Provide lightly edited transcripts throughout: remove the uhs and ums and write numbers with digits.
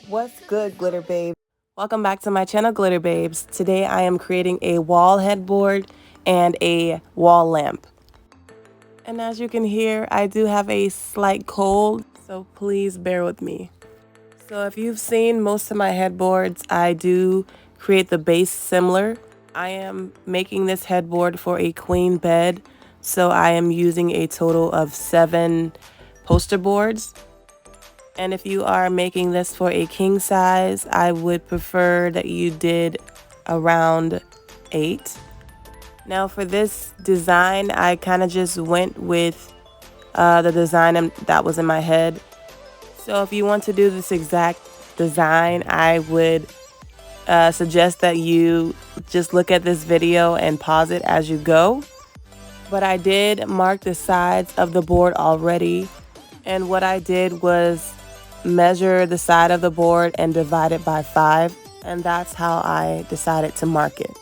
What's good, Glitter Babe? Welcome back to my channel, Glitter Babes. Today I am creating a wall headboard and a wall lamp. And as you can hear, I do have a slight cold, so please bear with me. So if you've seen most of my headboards, I do create the base similar. I am making this headboard for a queen bed, so I am using a total of 7 poster boards. And if you are making this for a king size, I would prefer that you did around 8. Now for this design, I kind of just went with the design that was in my head. So if you want to do this exact design, I would suggest that you just look at this video and pause it as you go. But I did mark the sides of the board already. And what I did was measure the side of the board and divide it by 5, and that's how I decided to mark it.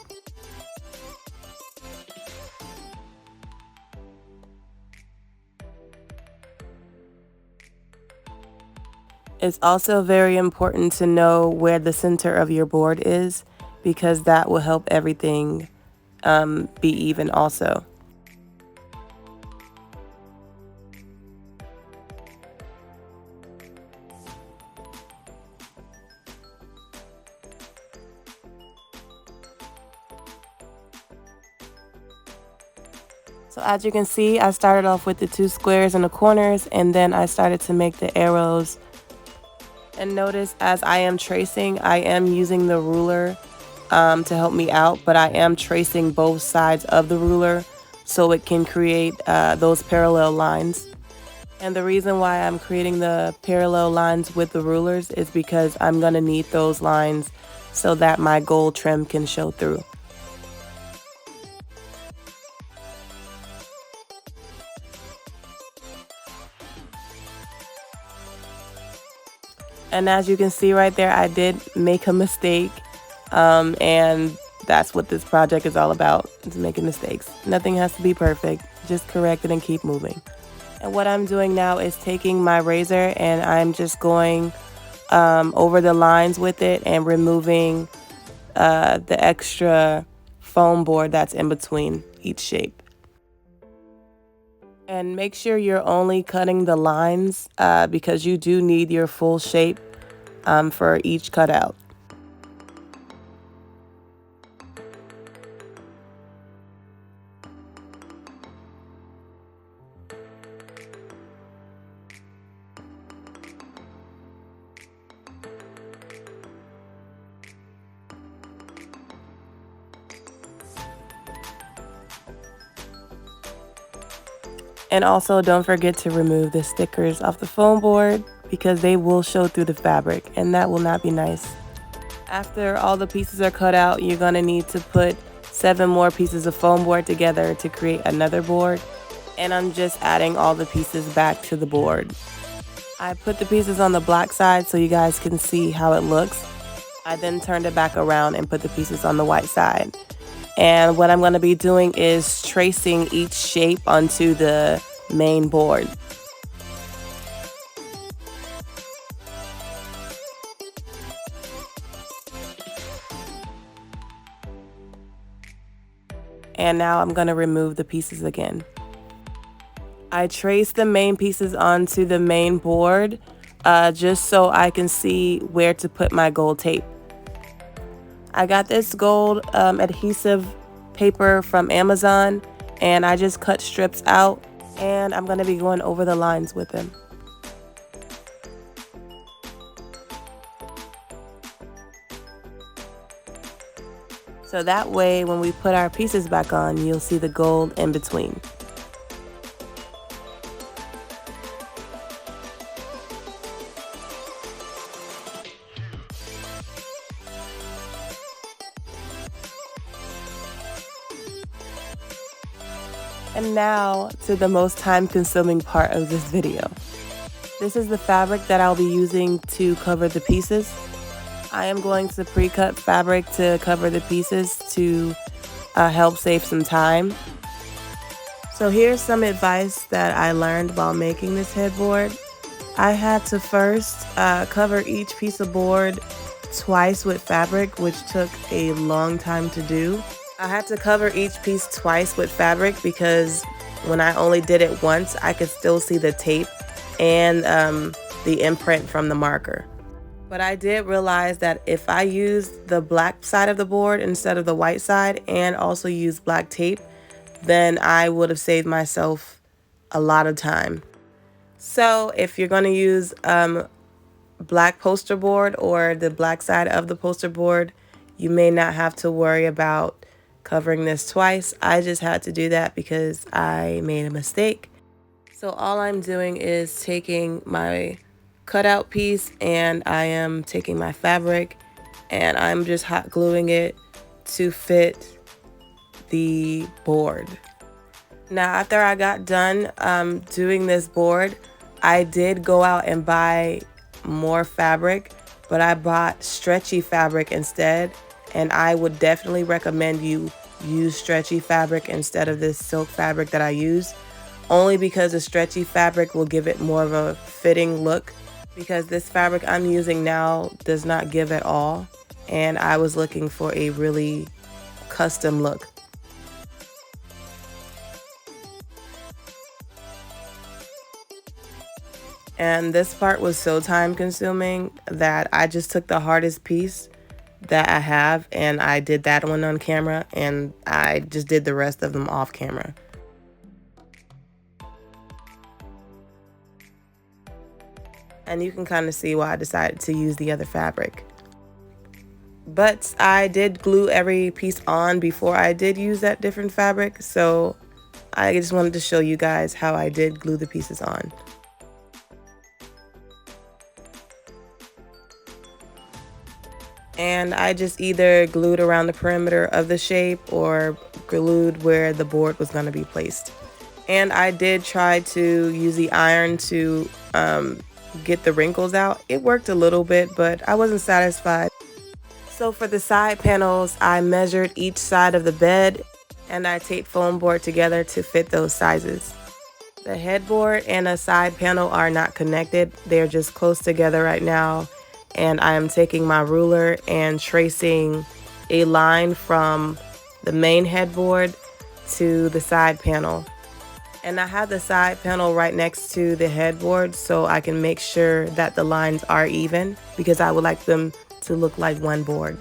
It's also very important to know where the center of your board is, because that will help everything be even also. So as you can see, I started off with the 2 squares in the corners, and then I started to make the arrows. And notice as I am tracing, I am using the ruler to help me out, but I am tracing both sides of the ruler so it can create those parallel lines. And the reason why I'm creating the parallel lines with the rulers is because I'm going to need those lines so that my gold trim can show through. And as you can see right there, I did make a mistake, and that's what this project is all about, is making mistakes. Nothing has to be perfect, just correct it and keep moving. And what I'm doing now is taking my razor and I'm just going over the lines with it and removing the extra foam board that's in between each shape. And make sure you're only cutting the lines because you do need your full shape for each cutout. And also don't forget to remove the stickers off the foam board because they will show through the fabric and that will not be nice. After all the pieces are cut out, you're going to need to put 7 more pieces of foam board together to create another board. And I'm just adding all the pieces back to the board. I put the pieces on the black side so you guys can see how it looks. I then turned it back around and put the pieces on the white side. And what I'm going to be doing is tracing each shape onto the main board. And now I'm going to remove the pieces again. I traced the main pieces onto the main board just so I can see where to put my gold tape. I got this gold adhesive paper from Amazon, and I just cut strips out, and I'm going to be going over the lines with them. So that way, when we put our pieces back on, you'll see the gold in between. And now to the most time-consuming part of this video. This is the fabric that I'll be using to cover the pieces. I am going to pre-cut fabric to cover the pieces to help save some time. So here's some advice that I learned while making this headboard. I had to first cover each piece of board twice with fabric, which took a long time to do. I had to cover each piece twice with fabric because when I only did it once, I could still see the tape and the imprint from the marker. But I did realize that if I used the black side of the board instead of the white side and also used black tape, then I would have saved myself a lot of time. So if you're going to use black poster board or the black side of the poster board, you may not have to worry about covering this twice. I just had to do that because I made a mistake. So all I'm doing is taking my cutout piece and I am taking my fabric and I'm just hot gluing it to fit the board. Now after I got done doing this board, I did go out and buy more fabric, but I bought stretchy fabric instead, and I would definitely recommend you use stretchy fabric instead of this silk fabric that I use, only because the stretchy fabric will give it more of a fitting look, because this fabric I'm using now does not give at all, and I was looking for a really custom look. And this part was so time consuming that I just took the hardest piece that I have and I did that one on camera and I just did the rest of them off camera. And you can kind of see why I decided to use the other fabric. But I did glue every piece on before I did use that different fabric, so I just wanted to show you guys how I did glue the pieces on. And I just either glued around the perimeter of the shape or glued where the board was going to be placed. And I did try to use the iron to get the wrinkles out. It worked a little bit, but I wasn't satisfied. So for the side panels, I measured each side of the bed and I taped foam board together to fit those sizes. The headboard and a side panel are not connected. They're just close together right now. And I am taking my ruler and tracing a line from the main headboard to the side panel. And I have the side panel right next to the headboard so I can make sure that the lines are even, because I would like them to look like one board.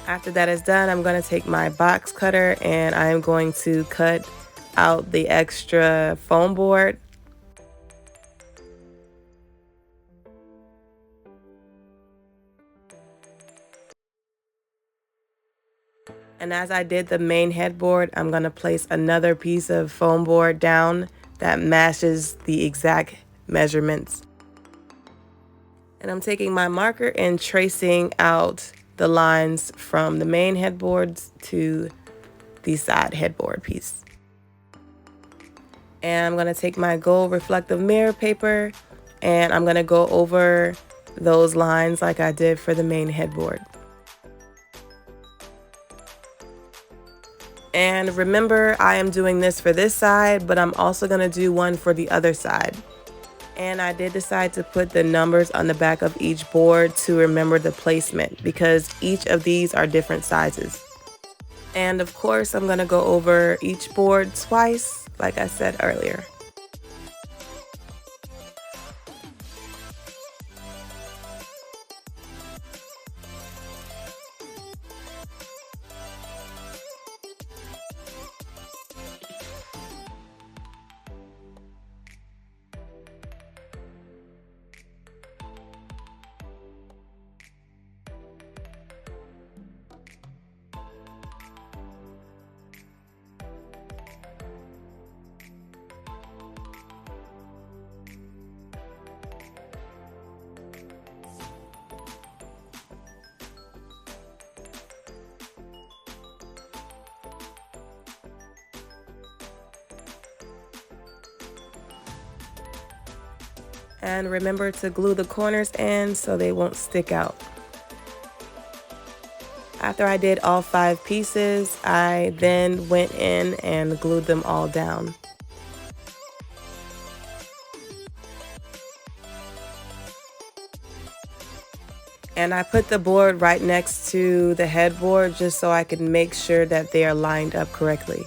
After that is done, I'm going to take my box cutter and I am going to cut out the extra foam board. And as I did the main headboard, I'm going to place another piece of foam board down that matches the exact measurements. And I'm taking my marker and tracing out the lines from the main headboards to the side headboard piece. And I'm going to take my gold reflective mirror paper and I'm going to go over those lines like I did for the main headboard. And remember, I am doing this for this side, but I'm also going to do one for the other side. And I did decide to put the numbers on the back of each board to remember the placement, because each of these are different sizes. And of course, I'm going to go over each board twice, like I said earlier. And remember to glue the corners in so they won't stick out. After I did all 5 pieces, I then went in and glued them all down. And I put the board right next to the headboard just so I can make sure that they are lined up correctly.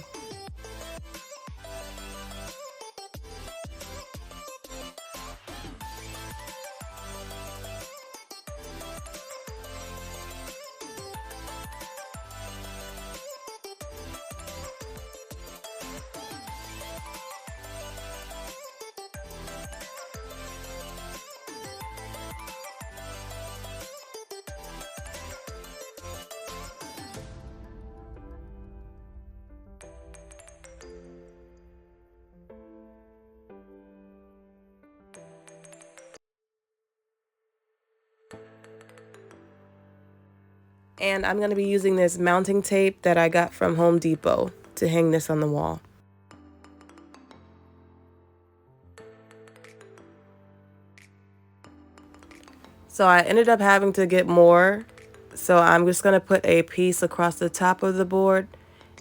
And I'm going to be using this mounting tape that I got from Home Depot to hang this on the wall. So I ended up having to get more. So I'm just going to put a piece across the top of the board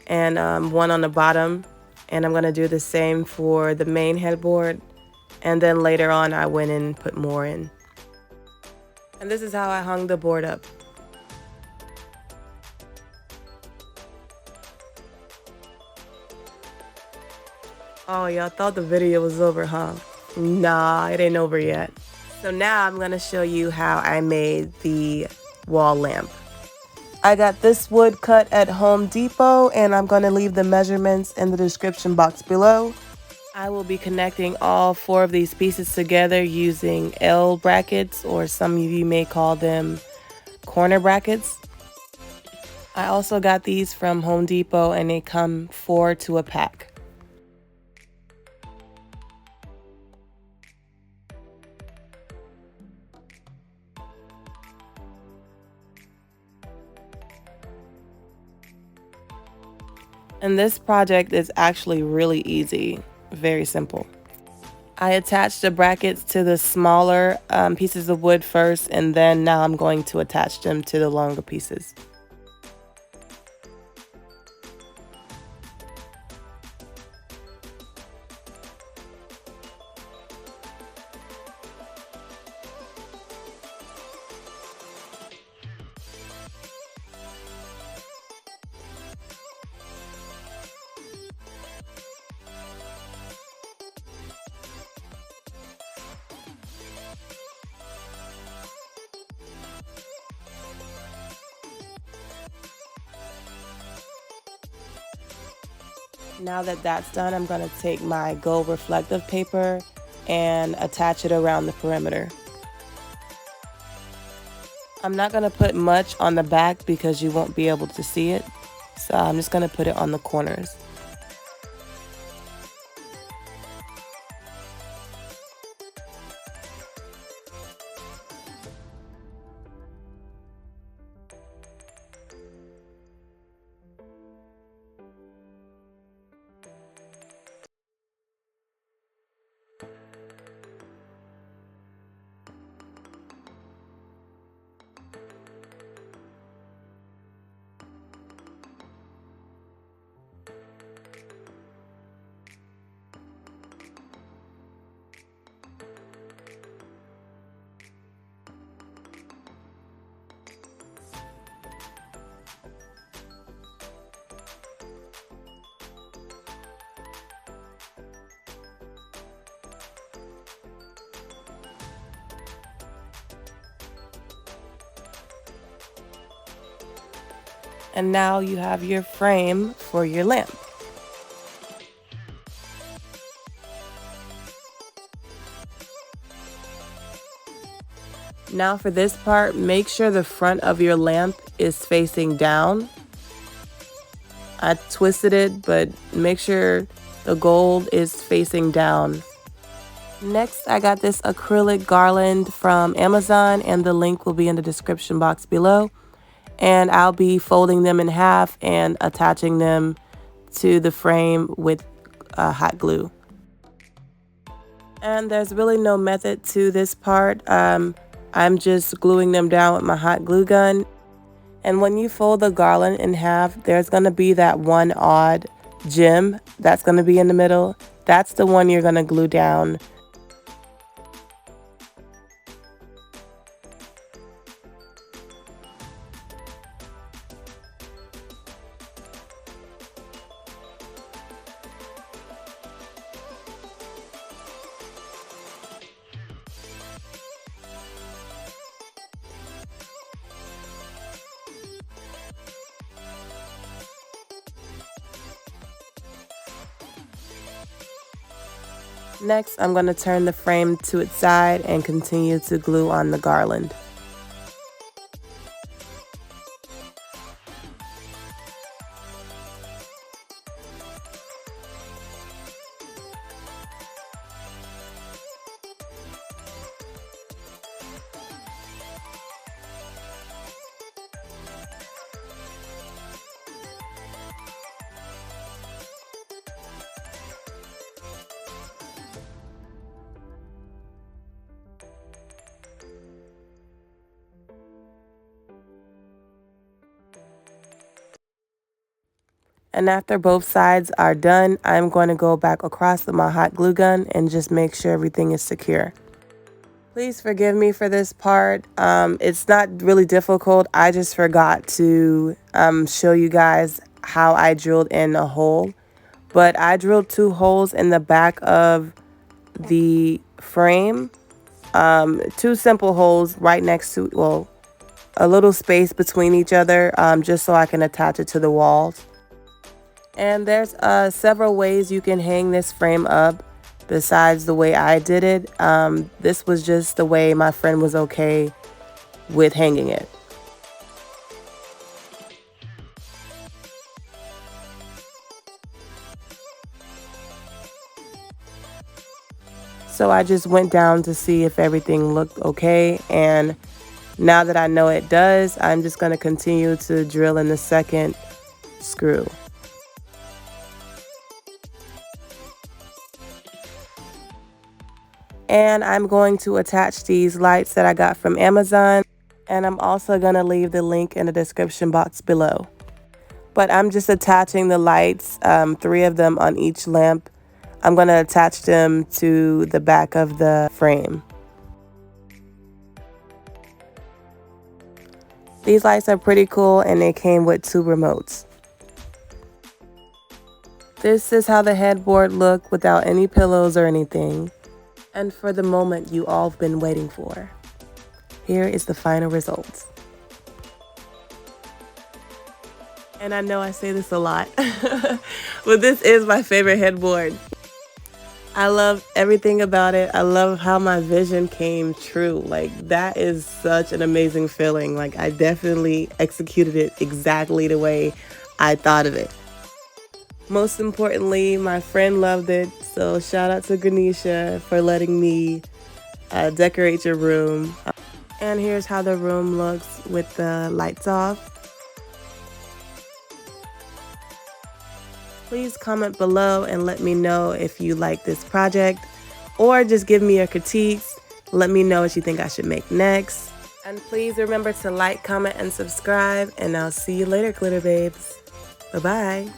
and one on the bottom. And I'm going to do the same for the main headboard. And then later on I went and put more in. And this is how I hung the board up. Oh, y'all thought the video was over, huh? Nah, it ain't over yet. So now I'm gonna show you how I made the wall lamp. I got this wood cut at Home Depot and I'm gonna leave the measurements in the description box below. I will be connecting all 4 of these pieces together using L brackets, or some of you may call them corner brackets. I also got these from Home Depot and they come 4 to a pack. And this project is actually really easy, very simple. I attached the brackets to the smaller pieces of wood first, and then now I'm going to attach them to the longer pieces. Now that that's done, I'm going to take my gold reflective paper and attach it around the perimeter. I'm not going to put much on the back because you won't be able to see it, so I'm just going to put it on the corners. And now you have your frame for your lamp. Now for this part, make sure the front of your lamp is facing down. I twisted it, but make sure the gold is facing down. Next, I got this acrylic garland from Amazon, and the link will be in the description box below. And I'll be folding them in half and attaching them to the frame with hot glue. And there's really no method to this part. I'm just gluing them down with my hot glue gun. And when you fold the garland in half, there's going to be that one odd gem that's going to be in the middle. That's the one you're going to glue down. Next, I'm going to turn the frame to its side and continue to glue on the garland. And after both sides are done, I'm going to go back across with my hot glue gun and just make sure everything is secure. Please forgive me for this part. It's not really difficult. I just forgot to show you guys how I drilled in a hole. But I drilled 2 holes in the back of the frame. 2 simple holes right next to, well, a little space between each other, just so I can attach it to the walls. And there's several ways you can hang this frame up besides the way I did it. This was just the way my friend was okay with hanging it. So I just went down to see if everything looked okay, and now that I know it does, I'm just going to continue to drill in the second screw. And I'm going to attach these lights that I got from Amazon, and I'm also going to leave the link in the description box below. But I'm just attaching the lights, 3 of them on each lamp. I'm going to attach them to the back of the frame. These lights are pretty cool, and they came with 2 remotes. This is how the headboard looked without any pillows or anything. And for the moment you all have been waiting for. Here is the final results. And I know I say this a lot, but this is my favorite headboard. I love everything about it. I love how my vision came true. Like, that is such an amazing feeling. Like, I definitely executed it exactly the way I thought of it. Most importantly, my friend loved it, so shout out to Ganesha for letting me decorate your room. And here's how the room looks with the lights off. Please comment below and let me know if you like this project, or just give me your critiques. Let me know what you think I should make next. And please remember to like, comment, and subscribe, and I'll see you later, Glitter Babes. Bye-bye.